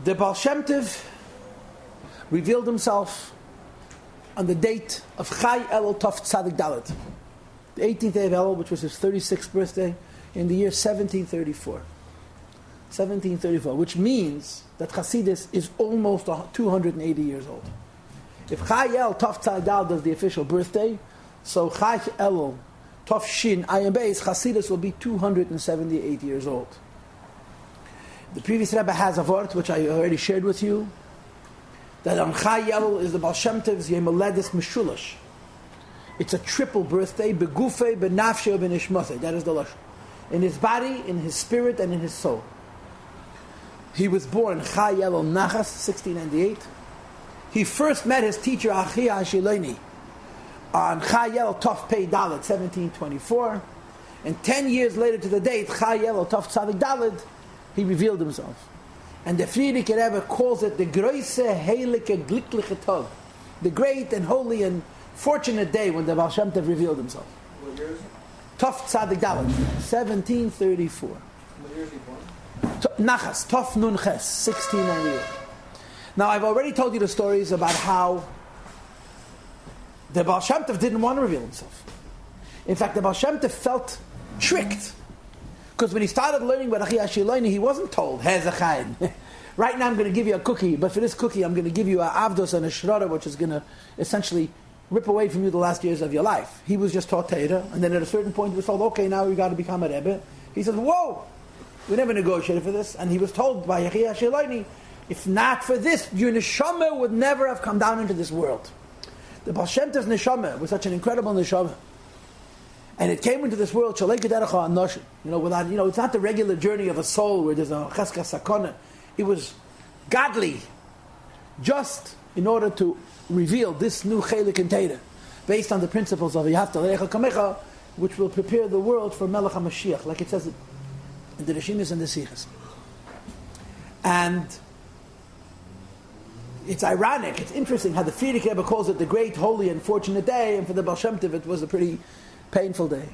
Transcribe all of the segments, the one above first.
The Baal Shem Tov revealed himself on the date of Chai Elul Tov Tzadik Dalet, the 18th day of Elul, which was his 36th birthday, in the year 1734. 1734, which means that Hasidus is almost 280 years old. If Chai Elul Tov Tzadik Dalet is the official birthday, so Chai Elul Tov Shin Ayin Beis Hasidus will be 278 years old. The previous Rebbe has a word which I already shared with you, that on Chai Elul is the Baal Shem Tov's Yom Holedes Meshulash. It's a triple birthday, begufei, benafshei, benishmasei. That is the lashon. In his body, in his spirit, and in his soul. He was born Chai Elul Nachas, 1698. He first met his teacher Achi Hashiloini on Chai Elul Tov Pei Dalet, 1724. And 10 years later to the date, Chai Elul Tov Tzadik Dalet, he revealed himself. And the Friedrich Rebbe calls it the Groise Heilige Glickliche Tov, the great and holy and fortunate day when the Baal Shem Tov revealed himself. What year is it? Tov Tzadik Dalet, 1734. What year is he born? Nachas, Tov Nun Ches, 1698. Now I've already told you the stories about how the Baal Shem Tov didn't want to reveal himself. In fact, the Baal Shem Tov felt tricked. Because when he started learning about Achi Hashiloini, he wasn't told, here's a chayin. Right now I'm going to give you a cookie, but for this cookie I'm going to give you a avdos and a shrada, which is going to essentially rip away from you the last years of your life. He was just taught Torah, and then at a certain point he was told, okay, now you got to become a Rebbe. He says, whoa, we never negotiated for this. And he was told by Achi Hashiloini, if not for this, your neshama would never have come down into this world. The Baal Shem Tov's neshama was such an incredible neshama. And it came into this world, without, it's not the regular journey of a soul where there's a cheska sakona. It was godly, just in order to reveal this new chelik and Torah, based on the principles of Yahavta L'Echa Kamecha, which will prepare the world for Melech HaMashiach, like it says in the Rishimis and the Sichos. And it's ironic, it's interesting how the Friedrich Rebbe calls it the great, holy, and fortunate day, and for the Baal Shem Tov it was a pretty painful day.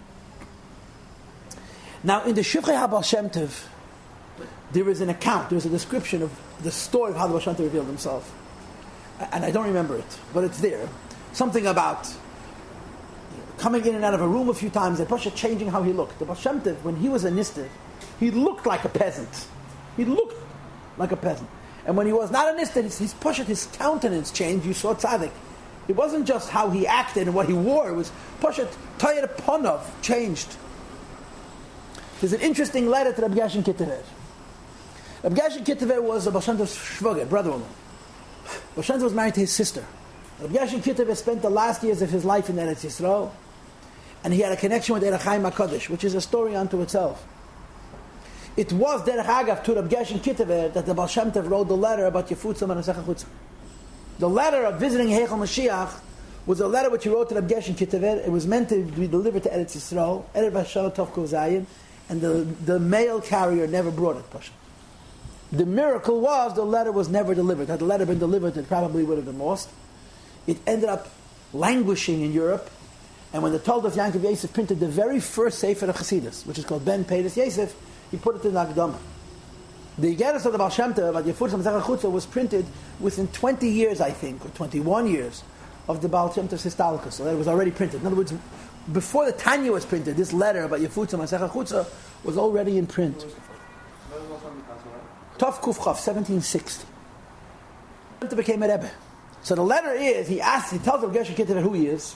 Now, in the Shivchei HaBaal Shem Tov, there is an account, there is a description of the story of how the Baal Shem Tov revealed himself. And I don't remember it, but it's there. Something about coming in and out of a room a few times and Pasha changing how he looked. The Baal Shem Tov, when he was a Nister, he looked like a peasant. He looked like a peasant. And when he was not a Nister, his countenance changed. You saw tzaddik. It wasn't just how he acted and what he wore. It was Pasha Tayir Ponov changed. There's an interesting letter to Rabbi Yossi Paltiel. Rabbi Yossi Paltiel was a Baal Shem Tov's shvager, brother-in-law. Baal Shem Tov was married to his sister. Rabbi Yossi Paltiel spent the last years of his life in Eretz Yisrael, and he had a connection with Erechaim HaKodesh, which is a story unto itself. It was Derech Agav to Rabbi Yossi Paltiel that the Baal Shem Tov wrote the letter about Yefutzim and Asech HaChutzim. The letter of visiting Heichal Mashiach was a letter which he wrote to Rabbi Yossi Paltiel. It was meant to be delivered to Eretz Yisrael, Erev Hashanah Tov Kuf Zayin, and the mail carrier never brought it. Pasha. The miracle was the letter was never delivered. Had the letter been delivered, it probably would have been lost. It ended up languishing in Europe, and when the Toldos of Yankov Yosef printed the very first Sefer of Chassidus, which is called Ben Peiris Yosef, he put it in the Akdama. The Igeres of the Baal Shem Tov about Yefutzim and Asech HaChutzim was printed within 20 years, I think, or 21 years of the Baal Shem Tov's Histolicus. So that was already printed. In other words, before the Tanya was printed, this letter about Yefutzim and Asech HaChutzim was already in print. Tov Kuf Chav, 1760. He became a Rebbe. So the letter is, he tells Rabbi Yossi Paltiel who he is.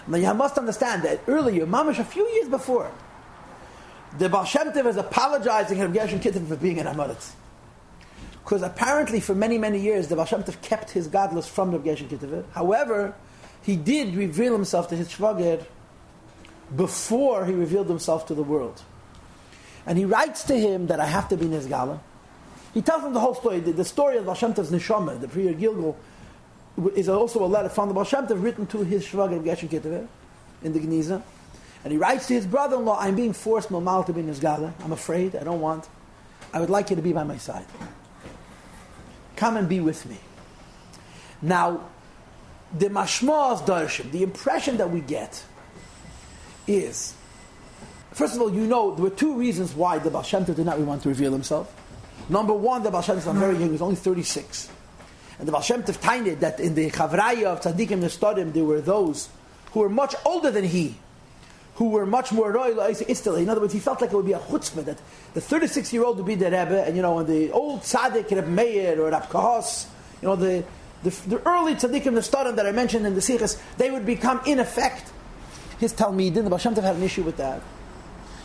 Now you must understand that earlier, mamash, a few years before, the Baal Shem Tov is apologizing to Rabbi Yossi Paltiel for being an Amoritz. Because apparently for many, many years, the Baal Shem Tov kept his godless from Rabbi Yossi Paltiel. However, he did reveal himself to his shvager before he revealed himself to the world. And he writes to him that I have to be Nizgala. He tells him the whole story. The story of Baal Shem Tov's Neshama, the Priya Gilgal, is also a letter from the Baal Shem Tov written to his shvager Rabbi Yossi Paltiel in the Geniza. And he writes to his brother-in-law, I'm being forced Mamal to be Nizgala. I'm afraid, I don't want. I would like you to be by my side. Come and be with me. Now, the mashma's darshim, the impression that we get is, first of all, there were two reasons why the Baal Shem Tov did not want to reveal himself. Number one, the Baal Shem Tov was very young, he was only 36. And the Baal Shem Tov taught that in the Chavraya of Tzadikim Nestodim, there were those who were much older than he, who were much more royal. In other words, he felt like it would be a chutzpah that the 36-year-old would be the Rebbe, and and the old tzaddik, Reb Meir or Reb Kahos, the early tzaddikim Nestodim that I mentioned in the Sichos, they would become in effect his Talmidim. The Baal Shem Tov had an issue with that.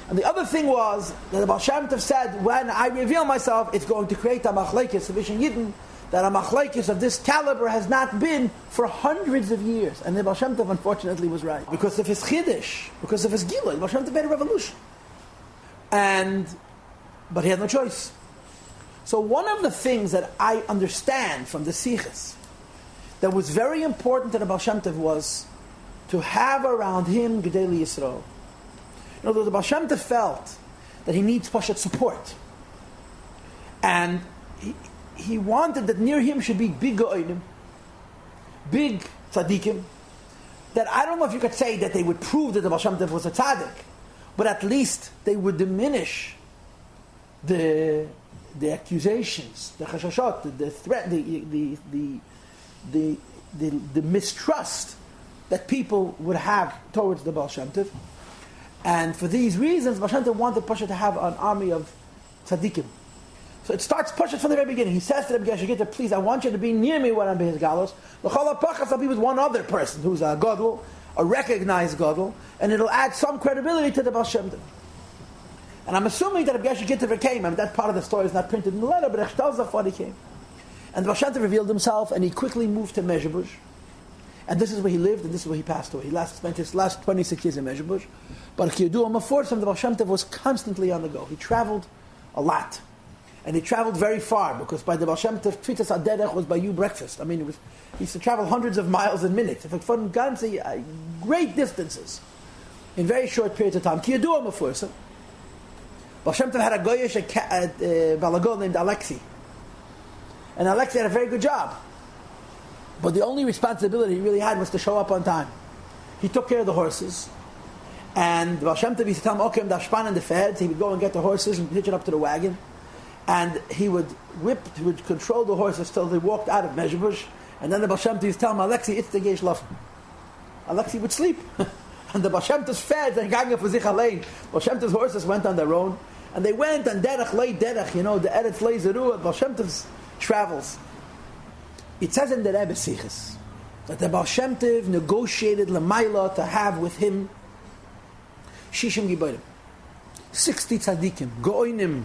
And the other thing was that the Baal Shem Tov said, when I reveal myself, it's going to create a machlekes, a vision yidden, that a machlekes of this caliber has not been for hundreds of years. And the Baal Shem Tov unfortunately was right. Because of his chiddush, because of his gilui, the Baal Shem Tov made a revolution. But he had no choice. So one of the things that I understand from the Sichos that was very important to the Baal Shem Tov was to have around him Gedei Yisrael. In other words, the Baal Shem Tov felt that he needs Pashat support. And he wanted that near him should be big Go'onim, big Tzaddikim, that I don't know if you could say that they would prove that the Baal Shem Tov was a Tzaddik, but at least they would diminish the accusations, the chashashot, the threat, the mistrust that people would have towards the Baal Shem Tov. And for these reasons, Baal Shem Tov wanted Pasha to have an army of tzaddikim. So it starts Pasha from the very beginning. He says to Rabbi Yossi Paltiel, please, I want you to be near me when I'm being his galos. L'chol ha'pachas, I'll be with one other person who's a gadol, a recognized gadol, and it'll add some credibility to the Baal Shem Tov. And I'm assuming that Rabbi Yossi Paltiel came. I mean, that part of the story is not printed in the letter, but Echtal Zafar he came. And the Baal Shem Tov revealed himself, and he quickly moved to Mezhebush. And this is where he lived, and this is where he passed away. He spent his last 26 years in Mezhebush. But Kiyadu Amaforsam, the Baal Shem Tov was constantly on the go. He traveled a lot. And he traveled very far, because by the Baal Shem Tov, Tfitas Aderech was by you breakfast. I mean, he used to travel hundreds of miles in minutes. In fact, from Ganzi, great distances, in very short periods of time. Kiyadu Amaforsam. Baal Shem Tov had a goyish at Balagol named Alexei. And Alexei had a very good job. But the only responsibility he really had was to show up on time. He took care of the horses. And the Baal Shem Tov used to tell him, okay, I'm dashpan in the feds. He would go and get the horses and hitch it up to the wagon. And he would control the horses till they walked out of Mezhebush. And then the Baal Shem Tov used to tell him, Alexei, it's the Geish Lafen. Alexei would sleep. And the Baal Shem Tov's feds, and gang for sich allein. Baal Shem Tov's horses went on their own. And they went on derech, lay derech, the Eretz lay zeru, Baal Shem Tov's travels. It says in the Rebbe Sichos that the Baal Shem Tov negotiated Lamaila to have with him Shishim Giborim, 60 tzaddikim, Go'onim,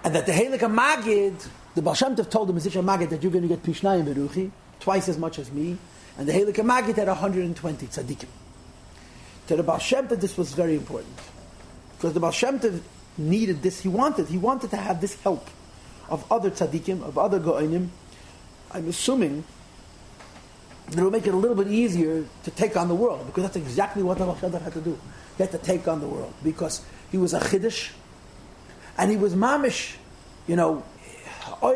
and that the Heilige Magid, the Baal Shem Tov told the Mesicha Magid that you're going to get Pishnayim Beruchi, twice as much as me, and the Heilige Magid had 120 tzaddikim. To the Baal Shem Tov, this was very important, because the Baal Shem Tov needed this. He wanted to have this help of other tzaddikim, of other Go'onim. I'm assuming that it will make it a little bit easier to take on the world, because that's exactly what the Baal Shem Tov had to do. He had to take on the world, because he was a chiddush, and he was mamish, oir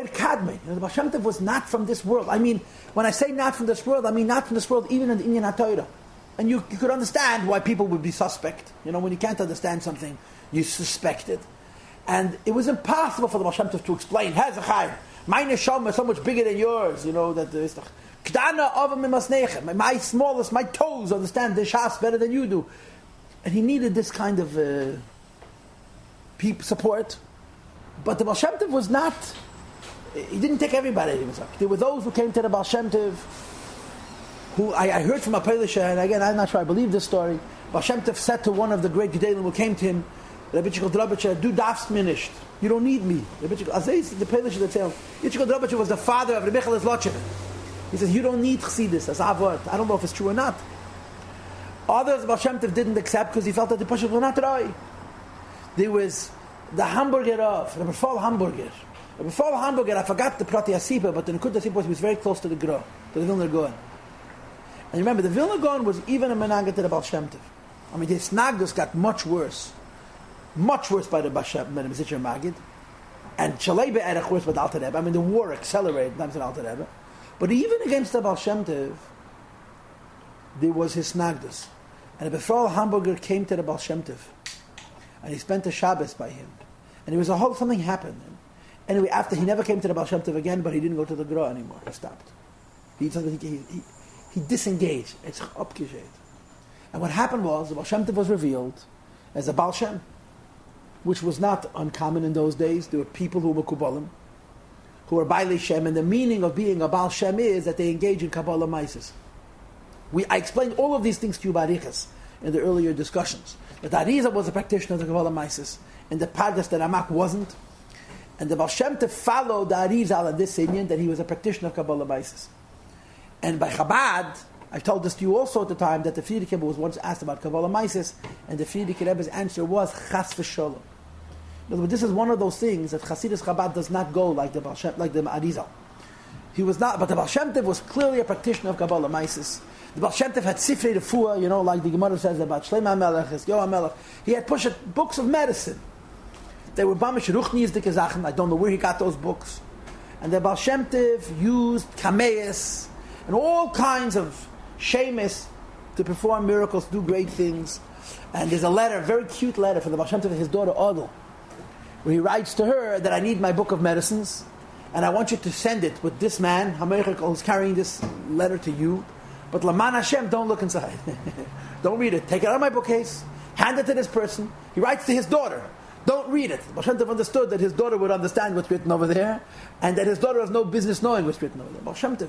kadmei. The Baal Shem Tov was not from this world. I mean, when I say not from this world, I mean not from this world even in the Inyan HaTorah. And you could understand why people would be suspect. When you can't understand something, you suspect it. And it was impossible for the Baal Shem Tov to explain, my neshama is so much bigger than yours, that there is the K'dana of my smallest, my toes understand the shas better than you do. And he needed this kind of support. But the Baal Shem Tov was not, he didn't take everybody. There were those who came to the Baal Shem Tov, who I heard from a Polish, and again, I'm not sure I believe this story. Baal Shem Tov said to one of the great Gedalim who came to him, Rabbi Yitzchak Drobitcher, du darfst mir nicht. You don't need me. The Polish that tell Yitzchak Drobitcher was the father of Rabbi Michael Zlotchev. He says, you don't need Chassidus as Avot. I don't know if it's true or not. Others, Baal Shem Tov didn't accept because he felt that the Pashut were not right. There was the Hamburger of Rabbi Fall Hamburger. Rabbi Fall Hamburger, I forgot the Prati Asipa, but the Nekud Asipa was he was very close to the Gra, to the Vilna Gaon. And remember, the Vilna Gaon was even a Menanga to the Baal Shem Tov. I mean, the Snagdus got much worse by the Mesicha Magid, and Shalei Be'erech worse by the Alter Rebbe. I mean, the war accelerated, times in Alter Rebbe. But even against the Baal Shem Tov, there was his Snagdus. And the Befral Hamburger came to the Baal Shem Tov, and he spent the Shabbos by him. And there was something happened. Anyway, after he never came to the Baal Shem Tov again, but he didn't go to the Gra anymore. He stopped. He disengaged. It's abgescheit. And what happened was, the Baal Shem Tov was revealed as a Baal Shem, which was not uncommon in those days. There were people who were Kubalim, who were Baal Shem, and the meaning of being a Baal Shem is that they engage in Kabbalah Maises. I explained all of these things to you Barichas in the earlier discussions. That Arizal was a practitioner of the Kabbalah Maises, and the Pardas that Ramak wasn't. And the Baal Shem Tov followed the Arizal in this opinion that he was a practitioner of Kabbalah Maises. And by Chabad, I told this to you also at the time, that the Frierdiker Rebbe was once asked about Kabbalah Maises, and the Frierdiker Rebbe's answer was Chas v'Sholom. In other words, this is one of those things that Hasidus Chabad does not go like the Baal Shem, like the Arizal. He was not, but the Baal Shem Tov was clearly a practitioner of Kabbalah Maises. The Baal Shem Tov had Sifrei Refuah, like the Gemara says about Shlomo HaMelech, Hizkiyahu HaMelech. He had pushed books of medicine. They were Bamish Ruchni's Dike Zachen. I don't know where he got those books. And the Baal Shem Tov used Kameis and all kinds of Shemis to perform miracles, do great things. And there's a letter, a very cute letter from the Baal Shem Tov to his daughter Odel, where he writes to her that I need my book of medicines, and I want you to send it with this man, Hameirich, who's carrying this letter to you. But Laman Hashem, don't look inside. Don't read it. Take it out of my bookcase, hand it to this person. He writes to his daughter. Don't read it. Baal Shem Tov understood that his daughter would understand what's written over there, and that his daughter has no business knowing what's written over there. Baal Shem Tov.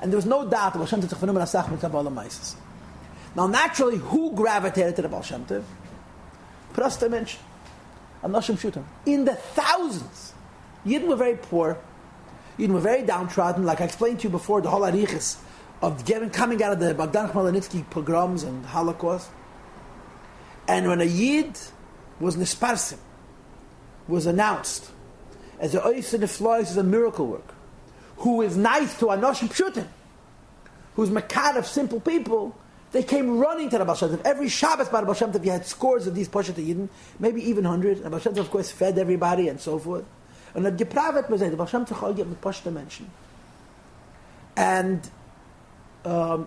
And there was no doubt that Baal Shem Tov took Fenum Asach with Kabbalah Maises. Now, naturally, who gravitated to the Baal Shem Tov? Prosta mention. Anoshim Shutam. In the thousands. Yidden were very poor. Yidden were very downtrodden. Like I explained to you before, the whole arichis of coming out of the Bogdan Khmelnytsky pogroms and Holocaust. And when a Yid was nisparsim, was announced as a ois and flies as a miracle work, who is nice to Anoshim Pshutim, who's makad of simple people, they came running to the Baal Shem Tov. Every Shabbos by the Baal Shem Tov, you had scores of these Poshet Yidden, maybe even hundreds. And the Baal Shem Tov, of course, fed everybody and so forth. And the Gepravet was the Baal Shem Tov Chol the Poshet mention. And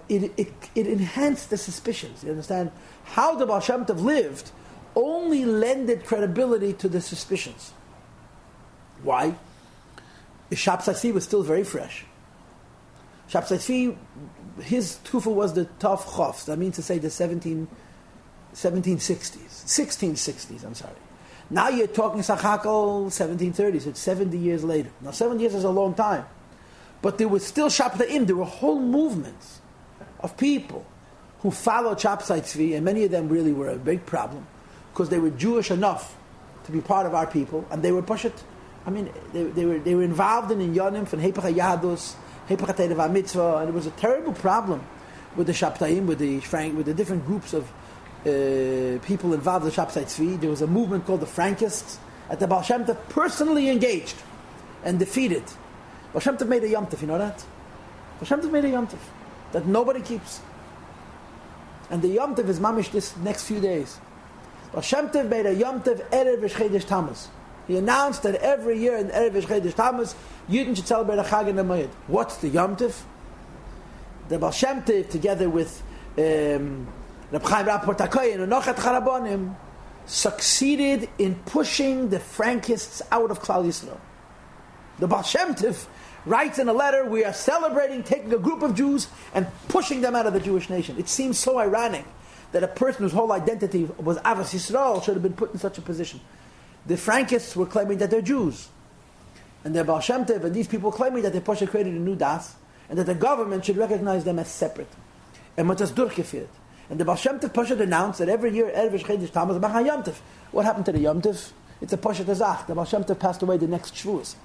it enhanced the suspicions. You understand? How the Baal Shem Tov lived only lended credibility to the suspicions. Why? The Shabsai was still very fresh. Shabsai, his tufa was the Tov Chofs. That means to say the 1660s, I'm sorry. Now you're talking Sachakol 1730s. It's 70 years later. Now 70 years is a long time. But there was still Shabsai. There were whole movements of people who followed Shabsai Tzvi, and many of them really were a big problem because they were Jewish enough to be part of our people, and they were Poshet. I mean, they were involved in Yonim from Hepech HaYadus, Hepech HaTerev Mitzvah, and it was a terrible problem with the Shabtaim, with the different groups of people involved in the Shabtai Tzvi. There was a movement called the Frankists, that the Baal Shem Tov personally engaged and defeated. Baal Shem Tov made a Yom Tov, you know that? Baal Shem Tov made a Yom Tov that nobody keeps. And the Yom Tov is mamish this next few days. Baal Shem Tov made a Yom Tov Erev V'Shchedesh Tammuz. He announced that every year in Erev V'Shchedesh Tammuz, Yidden should celebrate a Chag and a Moed. What's the Yom Tov? The Baal Shem Tov, together with Reb Chaim Rapport HaKohen and Nochat Charabonim, succeeded in pushing the Frankists out of Klal Yisrael. The Baal Shem Tov writes in a letter, we are celebrating taking a group of Jews and pushing them out of the Jewish nation. It seems so ironic that a person whose whole identity was Avos Yisrael should have been put in such a position. The Frankists were claiming that they're Jews. And the Baal Shem Tov and these people claiming that they created a new das, and that the government should recognize them as separate. And what was durchgeführt. And the Baal Shem Tov Poshet announced that every year, Erev V'Shchedesh Tammuz, Macha Yom Tov. What happened to the Yom Tov? It's a Poshet Azach. The Baal Shem Tov passed away the next Shavuos.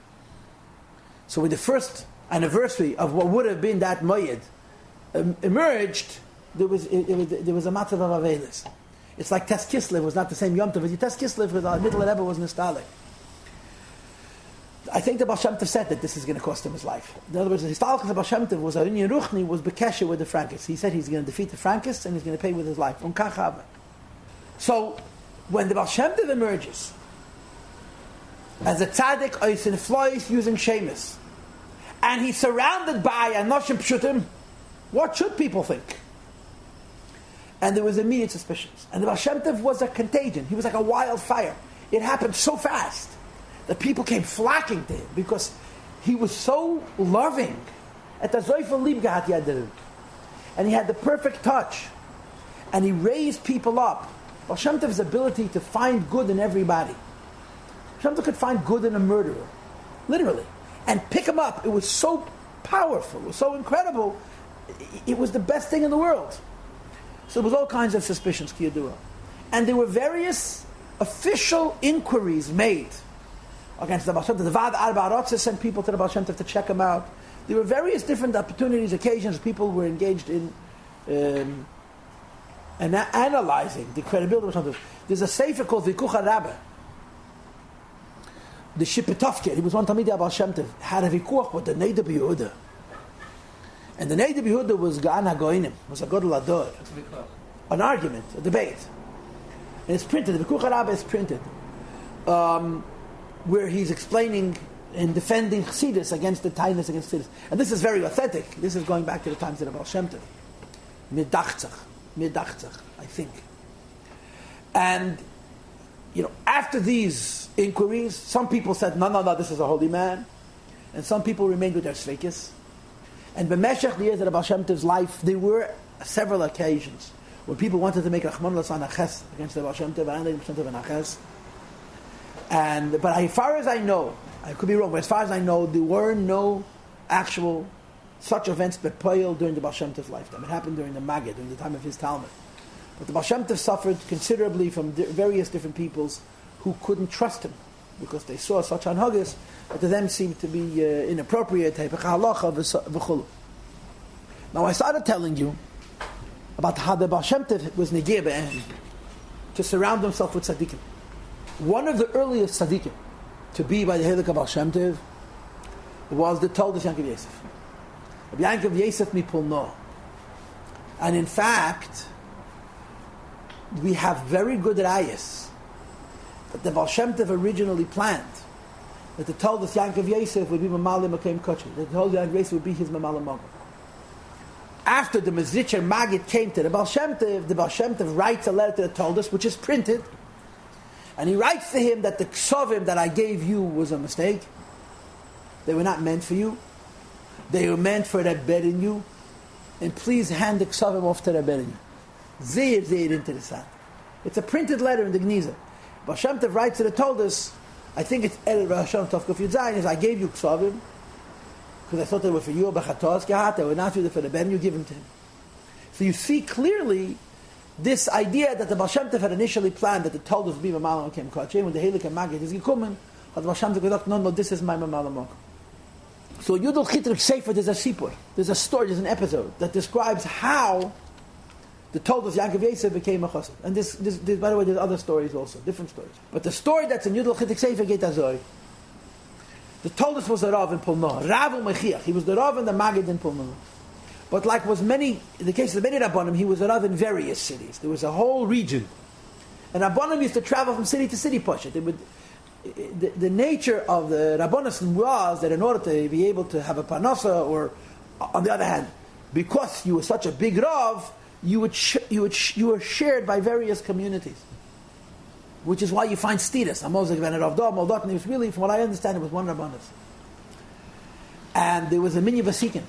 So when the first anniversary of what would have been that Moed emerged, there was a matzav of Avelis. It's like Tes Kislev was not the same Yom Tov. Tes Kislev was the middle of Rebbe was Nistalik. I think the Baal Shem Tov said that this is going to cost him his life. In other words, the historical of Baal Shem Tov was Arinyan Ruchni was Bekesher with the Frankists. He said he's going to defeat the Frankists and he's going to pay with his life. So when the Baal Shem Tov emerges as a tzaddik oisin flois using shemus, and he's surrounded by anoshim pshutim, what should people think? And there was immediate suspicions. And the Baal Shem Tov was a contagion. He was like a wildfire. It happened so fast that people came flocking to him because he was so loving. At the Zoifel Liebgehat Yadarim. And he had the perfect touch. And he raised people up. Baal Shem Tov's ability to find good in everybody. Shem Tov could find good in a murderer. Literally. And pick him up. It was so powerful. It was so incredible. It was the best thing in the world. So there was all kinds of suspicions, Kiyadua. And there were various official inquiries made against the Baal Shem Tov. The Vad Arba Arotza sent people to the Baal Shem Tov to check him out. There were various different opportunities, occasions, people were engaged in analyzing the credibility of Baal Shem Tov. There's a sefer called Vikucha Rabbah. The Shipitovke, he was one Talmidei Baal Shem Tov, had a vikuach with the Neidah B'Yehuda. And the Neidah B'Yehuda was Ga'an HaGoinim, was a Godel Ador. An argument, a debate. And it's printed, the Vikucha Rabbah is printed, where he's explaining and defending Chassidus against the tightness against Chassidus. And this is very authentic. This is going back to the times of the Baal Shem Tov. Midachtzach, I think. And, after these inquiries, some people said, no, this is a holy man. And some people remained with their sveikis. And b'meshech the years of the Baal Shem Tov's life, there were several occasions when people wanted to make Rachman L'san Aches against the Baal Shem Tov and the Baal Shem Tov and Aches. But as far as I know, I could be wrong, but as far as I know, there were no actual such events bepoil during the Baal Shem Tov's lifetime. It happened during the Maggid, during the time of his Talmud. But the Baal Shem Tov suffered considerably from various different peoples who couldn't trust him because they saw such anhagas that to them seemed to be inappropriate. Now I started telling you about how the Baal Shem Tov was negir to surround himself with tzaddikim. One of the earliest tzaddikim to be by the Heilig of Baal Shem Tov was the Toldos Yankov Yosef. Yankov Yosef Mipulno. And in fact, we have very good rayas that the Baal Shem Tov originally planned that the Toldos Yankov Yosef would be Mamalim Makom Kochi, that the Toldos Yankov Yosef would be his Mamalim Mogam. After the Mezritcher Maggid came to the Baal Shem Tov writes a letter to the Toldos, which is printed, and he writes to him that the ksovim that I gave you was a mistake. They were not meant for you. They were meant for Rebbeinu, and please hand the ksovim off to Rebbeinu. Zeir interessant. It's a printed letter in the Gniza. Baal Shem Tov writes to the Toldos, I think it's El Baal Shem Tov Kuf Yud Zayin, is I gave you ksovim because I thought they were for you, Bechatos Gehat, they were not for you, for Rebbeinu, give them to him. So you see clearly this idea that the Baal Shem Tov had initially planned that the Toldos would be Mamalim Makom Kochi, when the Heilig and Maggid is gekommen, had the Baal Shem Tov gedacht, no, this is my Mamalim Makom. So Yudel Chitrik Sefer, there's a sipur, there's a story, there's an episode that describes how the Toldos Yankov Yosef became a chassid. And this, by the way, there's other stories also, different stories. But the story that's in Yudel Chitrik Sefer geht azoi. The Toldos was the Rav in Pulno, Rav Mechiach. He was the Rav in the Maggid in Pulno. But like was in the case of the many Rabbanim, he was a Rav in various cities. There was a whole region. And Rabbanim used to travel from city to city, Pashat. The nature of the Rabbanim was that in order to be able to have a parnasa, or on the other hand, because you were such a big Rav, you were shared by various communities. Which is why you find Stidas. Amozek ben Rav Dov, Moldot, and it was really, from what I understand, it was one Rabbanim. And there was a mini Vasikin.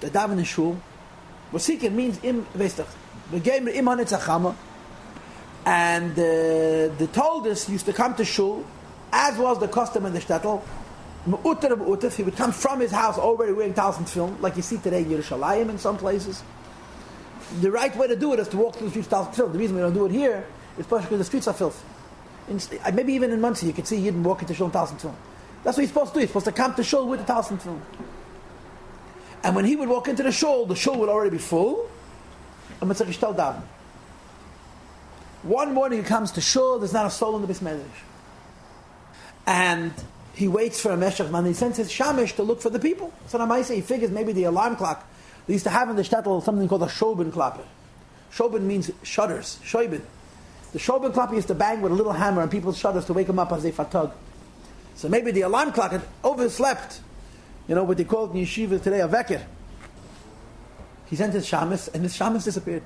The Daven in Shul. Vasikin means im Vestach. The game im Hanitzachama. And the Toldos used to come to Shul, as was the custom in the shtetl. He would come from his house already wearing Talsum film, like you see today in Yerushalayim in some places. The right way to do it is to walk through the streets of Talsum film. The reason we don't do it here is because the streets are filthy. Maybe even in Muncie you can see Yidden walking to Shul in Talsum film. That's what he's supposed to do. He's supposed to come to Shul with the Talsum film. And when he would walk into the shul would already be full. And Mitzvah Yishtal Daven. One morning he comes to shul, there's not a soul in the Beis Medrash. And he waits for a Meshach man, he sends his Shamish to look for the people. So Namaisa, he figures maybe the alarm clock. They used to have in the shtetl something called a Shobin klapper. Shobin means shutters, Shoibin. The Shobin klapper used to bang with a little hammer on people's shutters to wake them up as they fatug. So maybe the alarm clock had overslept. What they call it in yeshiva today, a veker. He sent his shamus, and his shamus disappeared.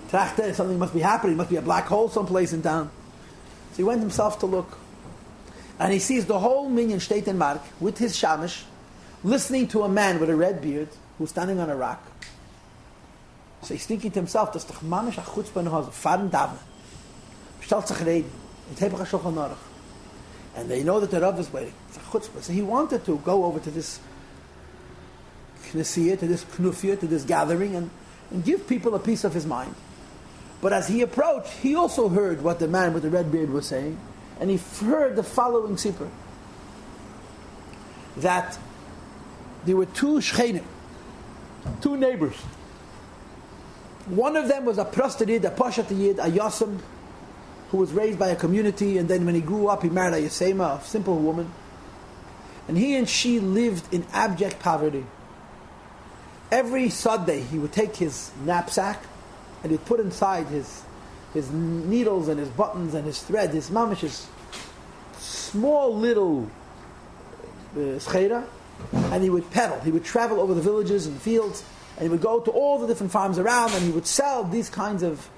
Trachte, something must be happening. Must be a black hole someplace in town. So he went himself to look. And he sees the whole minyan state in Mark with his shamish, listening to a man with a red beard who's standing on a rock. So he's thinking to himself, das ist doch mamish a chutzpah nehose, fahren davne. Stellt sich reden, in Tebach HaShulchan Aruch. And they know that the Rav is waiting. It's a chutzpah. So he wanted to go over to this knesiyah, to this knufiyah, to this gathering, and give people a piece of his mind. But as he approached, he also heard what the man with the red beard was saying, and he heard the following sipur. That there were two shchenim, two neighbors. One of them was a prostitute, a pashat yid, a yasam, who was raised by a community, and then when he grew up, he married a yasema, a simple woman. And he and she lived in abject poverty. Every Sunday, he would take his knapsack, and he'd put inside his needles and his buttons and his thread, his mamish's small little schera, and he would pedal. He would travel over the villages and fields, and he would go to all the different farms around, and he would sell these kinds of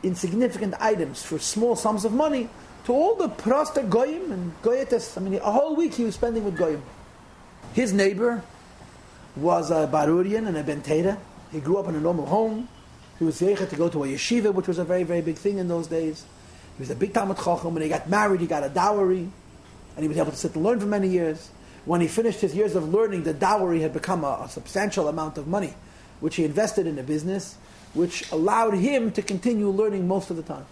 insignificant items for small sums of money to all the proster goyim and goyetes. I mean, a whole week he was spending with goyim. His neighbor was a Barurian and a Ben Teda. He grew up in a normal home. He was zeichet to go to a yeshiva, which was a very, very big thing in those days. He was a big Talmud Chacham. When he got married, he got a dowry, and he was able to sit and learn for many years. When he finished his years of learning, the dowry had become a substantial amount of money, which he invested in a business, which allowed him to continue learning most of the time.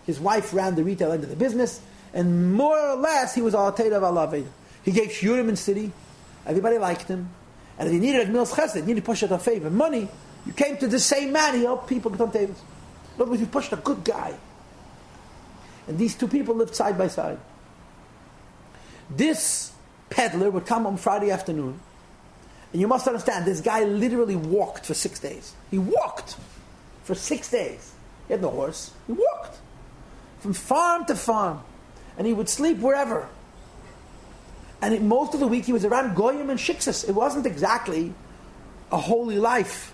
His wife ran the retail end of the business, and more or less, he was al teira v'al aveda. He gave shiurim in the city. Everybody liked him. And if you needed a mil's chesed, you needed to push out a favor, money, you came to the same man, he helped people become tables. In other words, you pushed a good guy. And these two people lived side by side. This peddler would come on Friday afternoon, and you must understand, this guy literally walked for 6 days. He walked for 6 days. He had no horse. He walked from farm to farm, and he would sleep wherever. And most of the week he was around goyim and shiksas. It wasn't exactly a holy life.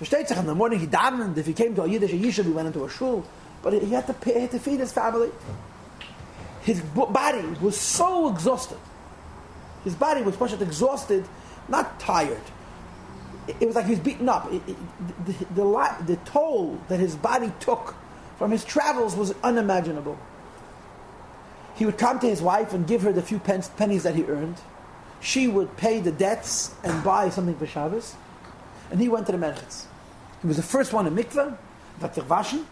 Versteht sich, in the morning he davened. If he came to a Yiddish yeshiva, he went into a shul. But he had to feed his family. His body was so exhausted. His body was much exhausted, not tired. It was like he was beaten up. The toll that his body took from his travels was unimaginable. He would come to his wife and give her the few pennies that he earned. She would pay the debts and buy something for Shabbos. And he went to the Merchitz. He was the first one in mikveh, vatervaschen,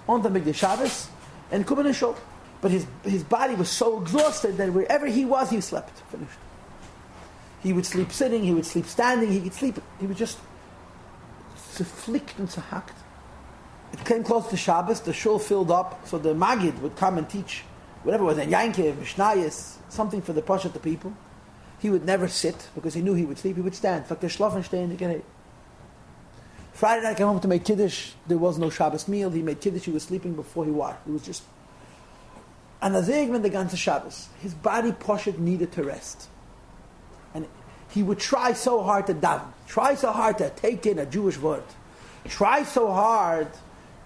on the Mikdash Shabbos, and kumen and shul. But his body was so exhausted that wherever he slept. Finished. He would sleep sitting, he would sleep standing, he was just zerflickt and zerhackt. It came close to Shabbos, the shul filled up, so the Magid would come and teach whatever it was, and Yankev, Mishnayos, something for the Pashat the people. He would never sit, because he knew he would sleep, he would stand. Friday night I came home to make Kiddush, there was no Shabbos meal, he made Kiddush, he was sleeping before he washed. He was just... And as the ganze Shabbos, his body Pashat needed to rest. And he would try so hard to daven, try so hard to take in a Jewish word, try so hard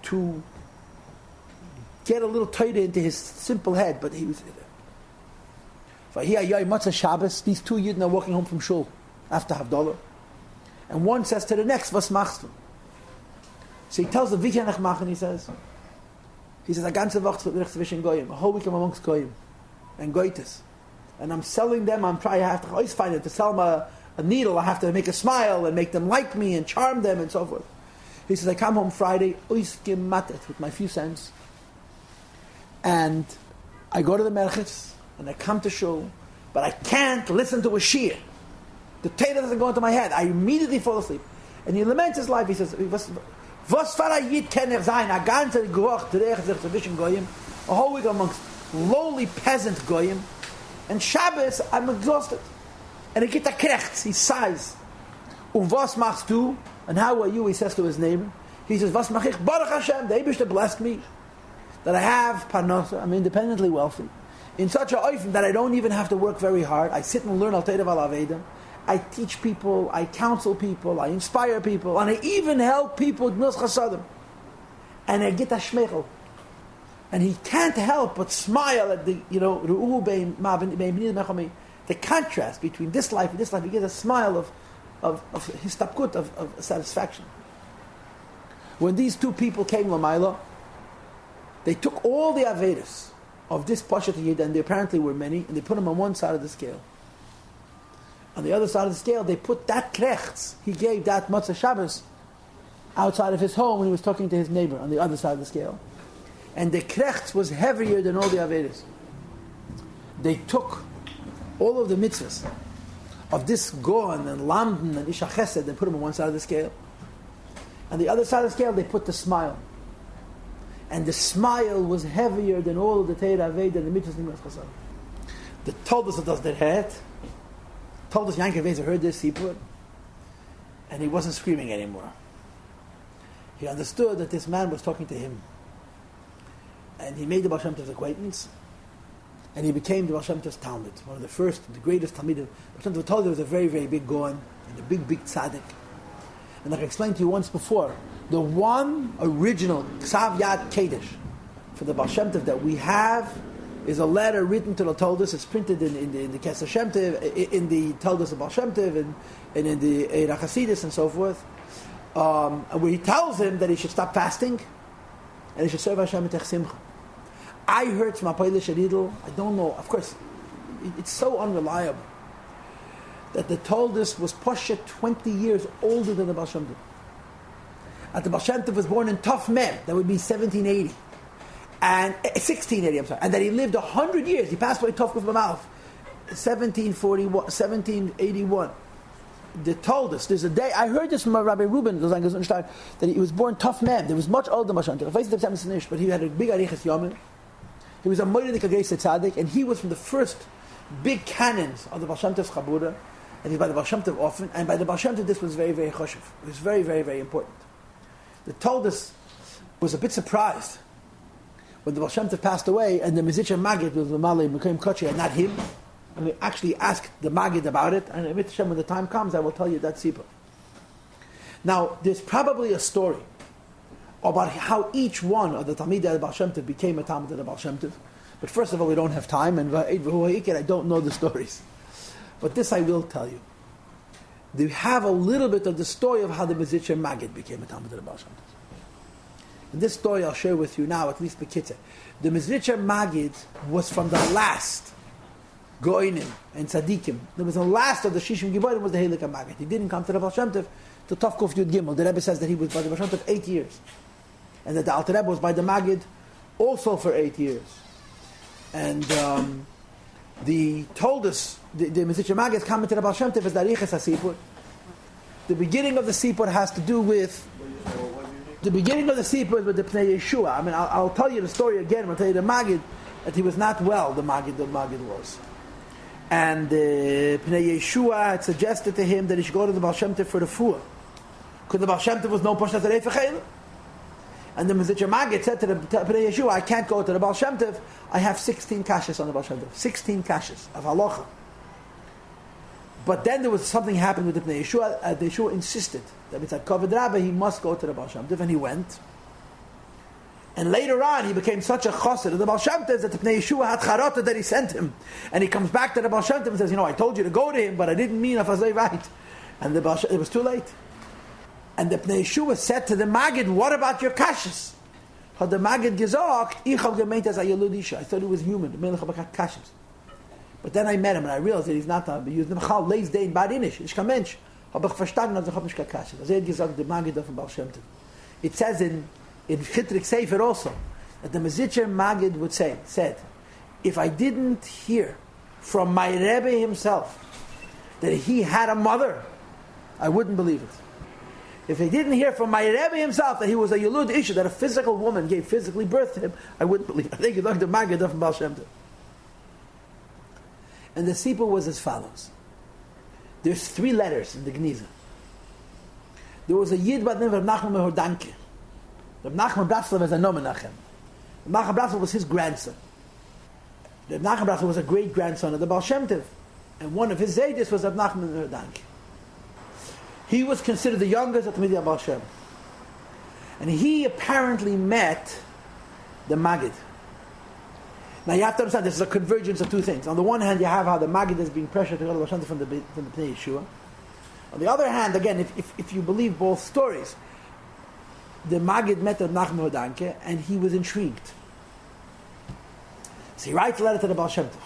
to get a little tighter into his simple head, but he was... Shabbos, these two Yidden are walking home from shul after Havdalah, and one says to the next, "Was machst du?" So he tells the "Wie kann ich machen?" He says, "A ganze Woche zwischen Goyim, a whole week I'm amongst Goyim and Goites, and I'm selling them. I have to always find it to sell them a needle. I have to make a smile and make them like me and charm them and so forth." He says, "I come home Friday, ausgemattet with my few cents, and I go to the Merchitz, and I come to shul, but I can't listen to a shiur. The Torah doesn't go into my head. I immediately fall asleep." And he laments his life. He says, "Was für ein Yid kann sein? A ganze Woche dreht sich zwischen Goyim, a whole week amongst lowly peasant Goyim, and Shabbos I'm exhausted." And he gets a krechts. He sighs. Was machst du? And how are you? He says to his neighbor. He says, "Was mach ich? Baruch Hashem, the Eibishter blessed me that I have parnasa. I'm independently wealthy. In such a oifen that I don't even have to work very hard. I sit and learn al teira v'al aveda. I teach people, I counsel people, I inspire people, and I even help people with milz chasadim. And I get a shmeichel. And he can't help but smile at the, the contrast between this life and this life. He gets a smile of histapkut, of satisfaction. When these two people came Lamaila, they took all the Avedas of this Pashat Yid, and there apparently were many, and they put them on one side of the scale. On the other side of the scale, they put that krechts he gave that Matzah Shabbos outside of his home when he was talking to his neighbor on the other side of the scale. And the krechts was heavier than all the Avedas. They took all of the mitzvahs of this Goan and Lamden and Isha Chesed and put them on one side of the scale. On the other side of the scale, they put the smile. And the smile was heavier than all of the Teira Aved and the mitzvahs Nimras Chasam. The told us that they had. Told us Yankev Ezer heard this, he put, and he wasn't screaming anymore. He understood that this man was talking to him. And he made the Baal Shem Tov's acquaintance, and he became the Baal Shem Tov's Talmud, one of the first, the greatest Talmidim. Baal Shem Tov told you was a very, very big Goan, and a big, big tzaddik. And like I explained to you once before, the one original Ksav Yad Kedesh for the Baal Shem Tov that we have is a letter written to the Toldos. It's printed in the Kesser Shem Tov, in the Toldos of Baal Shem Tov, and in the Eira Chasidus and so forth, where he tells him that he should stop fasting and he should serve Hashem Mitech Simcha. I heard from Apoyle Shadidl, I don't know, of course, it's so unreliable, that the Toldos was Poshet 20 years older than the Baal Shem Tov. And the Baal Shem Tov was born in Tov Mem, that would be 1780. And 1680, I'm sorry, and that he lived 100 years. He passed away Tov Kuf B'Malef, 1781. They told us there's a day. I heard this from Rabbi Reuben that he was born Tov Mem. There was much older than Baal Shem Tov, but he had a big arichas yomim. He was a Moedik Agreis Tzaddik, and he was from the first big canons of the Baal Shem Tov's Chabura, and he's by the Baal Shem Tov often, and by the Baal Shem Tov this was very, very choshev. It was very, very, very important. The Toldos was a bit surprised when the Baal Shem Tov passed away, and the Mezitcher Magid was the Malay Mekoyim Kochi, and not him. And we actually asked the Magid about it, and when the time comes, I will tell you that Sipur. Now, there's probably a story about how each one of the Talmidei of the Baal Shem Tov became a Talmid of the Baal Shem Tov. But first of all, we don't have time, and I don't know the stories. But this I will tell you. They have a little bit of the story of how the Mezitcher Magid became a Talmid of the Baal Shem Tov. And this story I'll share with you now, at least Bekitze. The Mezritcher Magid was from the last Goinim and Tzadikim. There was the last of the Shishim Giborim was the Helika Magid. He didn't come to the Baal Shem Tov to Tov Kuf Yud Gimel. The Rebbe says that he was by the Baal Shem Tov 8 years. And that the Alter Rebbe was by the Magid also for 8 years. And the Mezritcher Magid coming to the Baal Shem Tov as the Arichas HaSipur. The beginning of the Sipur has to do with the beginning of the Sipur is with the Pnei Yeshua. I mean, I'll tell you the story again. I'll tell you the Magid, that he was not well, the Magid was. And Pnei Yeshua had suggested to him that he should go to the Baal Shem Tov for the Fuah. Because the Baal Shem Tov was no Pashat Zarei Fechel. And the Mezritcher Magid said to the Pnei Yeshua, I can't go to the Baal Shem Tov. I have 16 kashas on the Baal Shem Tov. 16 kashas of halacha. But then there was something happened with the Pnei Yeshua. The Yeshua insisted that it's at Kavod Rabbah, he must go to the Baal Shem Tov, and he went. And later on, he became such a chassid of the Baal Shem Tov that the Pnei Yeshua had charata that he sent him. And he comes back to the Baal Shem Tov and says, I told you to go to him, but I didn't mean if I say right. And it was too late. And the Pnei Yeshua said to the Magid, what about your kashas? Had the Magid gesagt, ich hab gemeint as a Yeludisha. I thought he was human. The Melech hab kashas. But then I met him and I realized that he's not a used the Machal leis dein badinish. Ich kein Mensch. Hab ich verstanden, dass ich hab nicht gekascht. Also hat gesagt, der Magid of Baal Shem Tov. It says in Chitrik Sefer also that the Mezritcher Magid said, if I didn't hear from my Rebbe himself that he had a mother, I wouldn't believe it. If I didn't hear from my Rebbe himself that he was a Yelud Isha, that a physical woman gave physically birth to him, I wouldn't believe it. I think it's like the Magid of Baal Shem Tov. And the Sipur was as follows. There's 3 letters in the Gniza. There was a Yid by the name of Nachman Mehodanke. Reb Nachman Bratzlav has a nom Menachem. Reb Nachman Bratzlav was his grandson. Reb Nachman Bratzlav was a great-grandson of the Baal Shem Tov. And one of his Zaydis was Reb Nachman Mehodanke. He was considered the youngest of the Midian Baal Shem. And he apparently met the Magid. Now you have to understand, this is a convergence of two things. On the one hand, you have how the Maggid is being pressured to go to Baal Shem Tov from the Pnei Yeshua. On the other hand, again, if you believe both stories, the Maggid met Reb Nachman Hodanke, and he was intrigued. So he writes a letter to the Baal Shem Tov.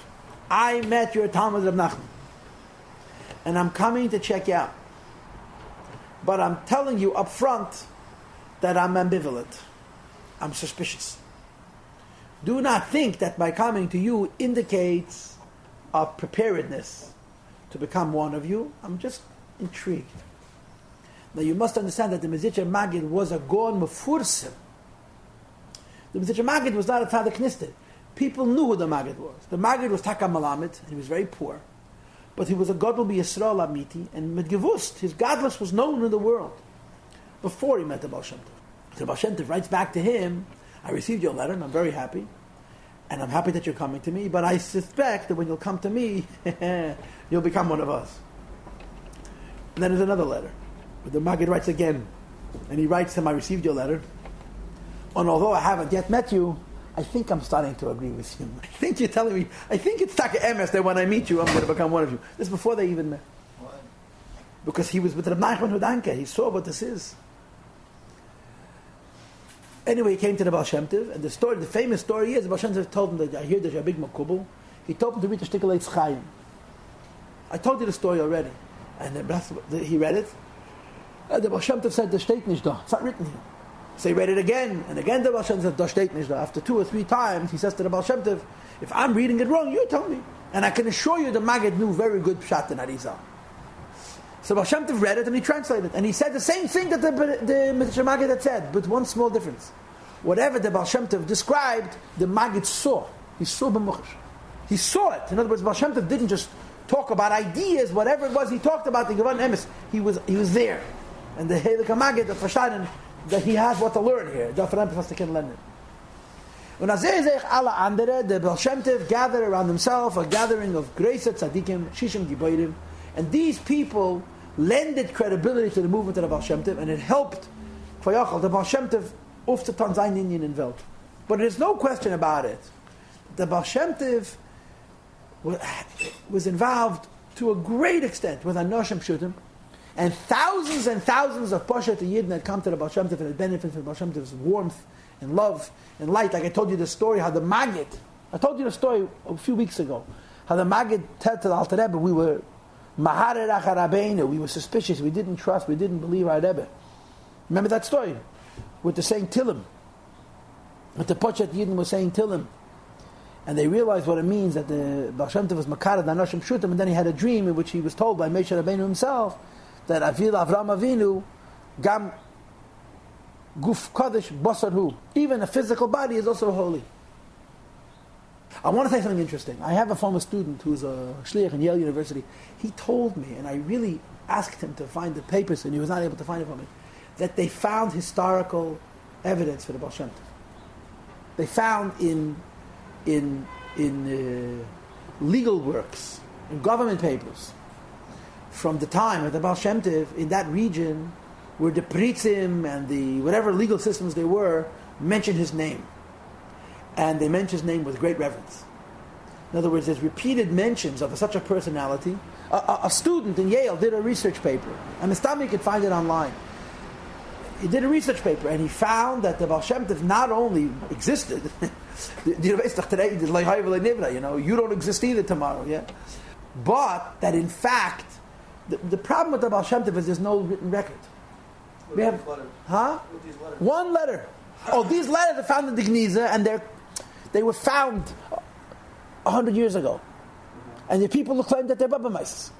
I met your Talmud Reb Nachman, and I'm coming to check you out. But I'm telling you up front that I'm ambivalent. I'm suspicious. Do not think that my coming to you indicates a preparedness to become one of you. I'm just intrigued. Now you must understand that the Mezritcher Maggid was a Gon Mefursim. The Mezritcher Maggid was not a Tzaddik Nisted. People knew who the Maggid was. The Maggid was Taka Malamed, and he was very poor. But he was a Gadol B'Yisrael Amiti, and Medgevust, his godless was known in the world before he met the Baal Shem Tov. So the Baal Shem Tov writes back to him, I received your letter, and I'm very happy. And I'm happy that you're coming to me, but I suspect that when you'll come to me, you'll become one of us. And then there's another letter, where the Maggid writes again. And he writes to him, I received your letter, and although I haven't yet met you, I think I'm starting to agree with you. I think you're telling me, I think it's Taka Emes that when I meet you, I'm going to become one of you. This is before they even met. Why? Because he was with Reb Nachman Hodanke. He saw what this is. Anyway, he came to the Baal Shem Tov, and the famous story is, the Baal Shem Tov told him that I hear there's a big makubal. He told him to read the Shtickle Eitz Chaim. I told you the story already. And he read it. And the Baal Shem Tov said, "Das steht nicht da. It's not written here." So he read it again, and again the Baal Shem Tov said, "Das steht nicht da." After 2 or 3 times, he says to the Baal Shem Tov, "If I'm reading it wrong, you tell me." And I can assure you the Maggid knew very good Pshat and Arizal. So Baal Shem Tov read it and he translated it. And he said the same thing that the Mezritcher Maggid had said, but one small difference. Whatever the Baal Shem Tov described, the Maggid saw. He saw b'muchash. He saw it. In other words, Baal Shem Tov didn't just talk about ideas, whatever it was he talked about, the Gevan Emes. He was there. And the Heilige Maggid, the Verstanden, that he has what to learn here. The Baal Shem Tov gathered around himself a gathering of Greisa Tzadikim, Shishim Giboirim, and these people lended credibility to the movement of the Baal Shem Tov, and it helped the Baal Shem Tov auf the Tanzanian Indian Welt. But there's no question about it. The Baal Shem Tov was involved to a great extent with Anoshim Pshutim, and thousands of Poshet Yidden had come to the Baal Shem Tov and had benefited from the Baal Shem Tov's warmth and love and light. Like I told you the story how the Maggid, I told you the story a few weeks ago, how the Maggid said to the Alter Rebbe, we were Maharer Achar Rabbeinu, we were suspicious, we didn't trust, we didn't believe our Rebbe. Remember that story? With the saying Tillim. With the Poshet Yidden was saying Tillim. And they realized what it means that the Baal Shem Tov was Makar Anoshim Pshutim, and then he had a dream in which he was told by Moshe Rabbeinu himself that Avil Avram Avinu Gam Guf Kodesh Basar Hu. Even a physical body is also holy. I want to say something interesting. I have a former student who's a shliach in Yale University. He told me, and I really asked him to find the papers, and he was not able to find it for me, that they found historical evidence for the Baal Shem Tov. They found in legal works, in government papers, from the time of the Baal Shem Tov in that region, where the Pritzim and the whatever legal systems they were mentioned his name, and they mentioned his name with great reverence. In other words, there's repeated mentions of such a personality. A student in Yale did a research paper, and Mistami could find it online. He did a research paper, and he found that the Baal Shem Tov not only existed, you know, you don't exist either tomorrow, yeah, but that in fact, the problem with the Baal Shem Tov is there's no written record. We have, one letter. Oh, these letters are found in the Gniza, and they were found 100 years ago, and the people who claim that they're Baba Mice.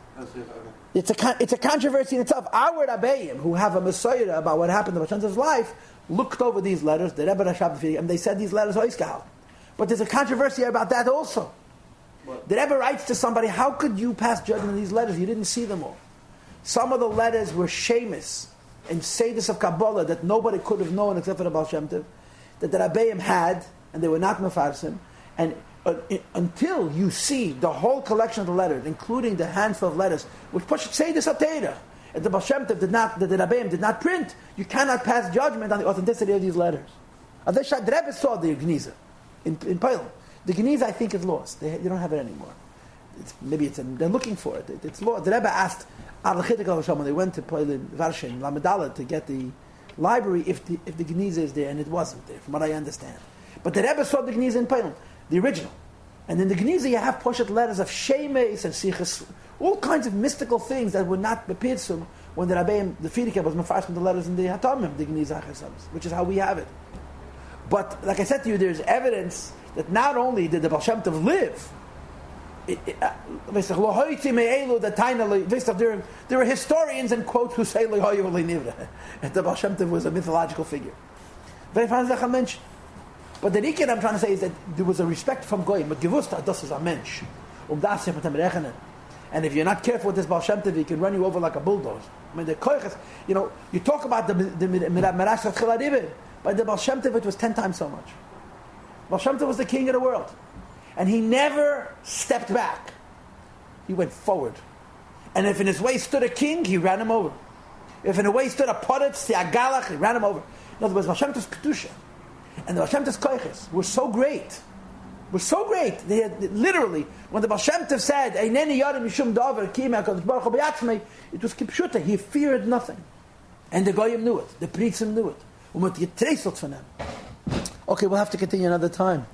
It's a controversy in itself. Our Rabbeim, who have a Messiah about what happened in the Baal Shem Tov's life, looked over these letters, the Rebbe Rashab, and they said these letters are Iskahal. But there's a controversy about that also. What? The Rebbe writes to somebody, how could you pass judgment on these letters? You didn't see them all. Some of the letters were Shemus and Seidus of Kabbalah that nobody could have known except for the Baal Shem Tov, that the Rabbeim had, and they were not Mefarsim. And until you see the whole collection of the letters, including the handful of letters, which Poshet Seidus HaTeira, and the Baal Shem Tov the Rabbeim did not print, you cannot pass judgment on the authenticity of these letters. The Rebbe saw the Gniza in Poland. The Geniza, I think, is lost. They don't have it anymore. They're looking for it. It's lost. The Rebbe asked Al Chitik when they went to Poilin Varshin Lamedala to get the library if the Geniza is there, and it wasn't there, from what I understand. But the Rebbe saw the Geniza in Poilin, the original. And in the Geniza you have poshet letters of Shemes and Sichas, all kinds of mystical things that would not be Pirsum when the Rabbeim, the Fiedeke was mafars from the letters in the Hatamim, the Geniza Chesams, which is how we have it. But like I said to you, there's evidence that not only did the Baal Shem Tov live, there are historians and quote who say that the Baal Shem Tov was a mythological figure. But the Riken I'm trying to say is that there was a respect from Goyim, but gewusst das is a mensch. And if you're not careful with this Baal Shem Tov, he can run you over like a bulldozer. I mean, the koiches, you talk about the Mirash of Chiladibir, by the Baal Shem Tov it was 10 times so much. Baal Shem Tov was the king of the world. And he never stepped back. He went forward. And if in his way stood a king, he ran him over. If in his way stood a Poretz, the Agalach, he ran him over. In other words, Baal Shem Tov's Kedusha and the Baal Shem Tov's koiches were so great. They had literally, when the Baal Shem Tov said, Eineni Yarim Yishum Davar Kima HaKadosh Baruch Hu B'Yatzmei, it was Kipshuta. He feared nothing. And the Goyim knew it. The Pritzim knew it. Okay, we'll have to continue another time.